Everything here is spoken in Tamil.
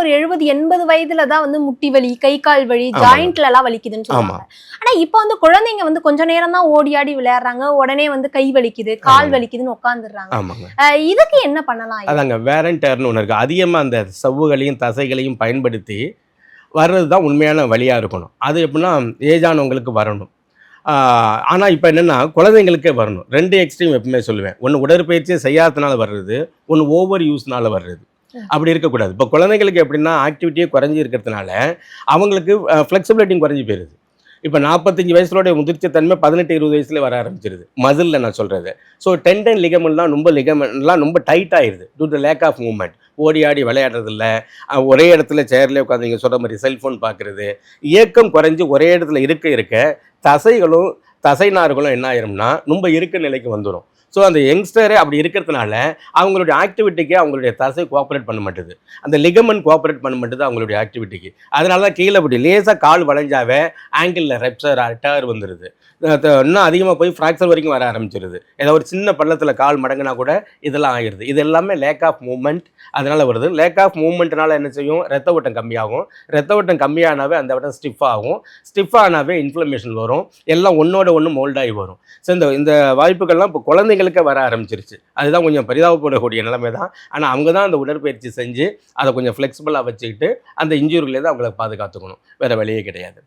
ஒரு 70-80 வயதுல தான் வந்து முட்டி வலி, கை கால் வலி, ஜாயிண்ட்ல எல்லாம் வலிக்குதுன்னு சொல்லுவாங்க. ஆனா இப்ப வந்து குழந்தைங்க வந்து கொஞ்ச நேரம் தான் ஓடி ஆடி விளையாடுறாங்க, உடனே வந்து கை வலிக்குது, கால் வலிக்குதுன்னு உட்காந்துடுறாங்க. இதுக்கு என்ன பண்ணலாம்? அதாங்க வேர் அண்ட் டேர்னு ஒன்று இருக்கு. அதிகமாக அந்த சவ்வுகளையும் தசைகளையும் பயன்படுத்தி வர்றது தான் உண்மையான வழியாக இருக்கணும். அது எப்படின்னா ஏஜானவங்களுக்கு வரணும். ஆனால் இப்போ என்னென்னா குழந்தைங்களுக்கே வரணும். 2 எக்ஸ்ட்ரீம் எப்பவுமே சொல்லுவேன். ஒன்று உடற்பயிற்சியை செய்யாததுனால வர்றது, ஒன்று ஓவர் யூஸ்னால வர்றது. அப்படி இருக்கக்கூடாது. இப்போ குழந்தைங்களுக்கு எப்படின்னா ஆக்டிவிட்டியே குறைஞ்சி இருக்கிறதுனால அவங்களுக்கு ஃப்ளெக்சிபிலிட்டியும் குறைஞ்சி போயிடுது. இப்போ 45 வயசுலோடைய முதிர்ச்சி தன்மை 18-20 வயசுல வர ஆரம்பிச்சிருது. மசிலில் நான் சொல்கிறது. ஸோ டெண்டன் லிகமெண்ட்லாம் லிகமெண்ட்லாம் ரொம்ப டைட் ஆயிடுது due to lack of movement. ஓடி ஆடி விளையாடுறதில்ல, ஒரே இடத்துல சேர்லேயே உட்காந்து நீங்கள் சொல்கிற மாதிரி செல்ஃபோன் பார்க்குறது, இயக்கம் குறைஞ்சி ஒரே இடத்துல இருக்க தசைகளும் தசைநார்களும் என்ன ஆயிரும்னா ரொம்ப இருக்க நிலைக்கு வந்துடும். ஸோ அந்த யங்ஸ்டரே அப்படி இருக்கிறதுனால அவங்களுடைய ஆக்டிவிட்டிக்கு அவங்களுடைய தசை கோஆப்ரேட் பண்ண மாட்டுது, அந்த லிகமெண்ட் கோஆப்ரேட் பண்ண மாட்டுது அவங்களுடைய ஆக்டிவிட்டிக்கு. அதனால தான் கீழே இப்படி லேசாக கால் வளைஞ்சாவே ஆங்கிளில் ரெப்சர் டயர் வந்துடுது. இன்னும் அதிகமாக போய் ஃப்ராக்சர் வரைக்கும் வர ஆரம்பிச்சிருது. ஏதோ ஒரு சின்ன பள்ளத்தில் கால் மடங்கினா கூட இதெல்லாம் ஆகிடுது. இது எல்லாமே லேக் ஆஃப் மூவ்மெண்ட் அதனால் வருது. லேக் ஆஃப் மூவ்மெண்ட்னால என்ன செய்யும்? ரத்த ஓட்டம் கம்மியாகும். ரத்த ஓட்டம் கம்மியானாவே அந்த இடம் ஸ்டிஃப் ஆகும். ஸ்டிஃப் ஆனாவே இன்ஃப்ளமேஷன் வரும். எல்லாம் ஒன்றோட ஒன்று மோல்டாகி வரும். ஸோ இந்த வாய்ப்புகள்லாம் இப்போ குழந்தைங்களுக்கே வர ஆரம்பிச்சிருச்சு. அதுதான் கொஞ்சம் பரிதாபப்படக்கூடிய நிலைமை தான். ஆனால் அவங்க தான் அந்த உடற்பயிற்சி செஞ்சு அதை கொஞ்சம் ஃப்ளெக்சிபிளாக வச்சுக்கிட்டு அந்த இன்ஜூரிலேருந்து அவங்களை பாதுகாத்துக்கணும். வேறு வழியே கிடையாது.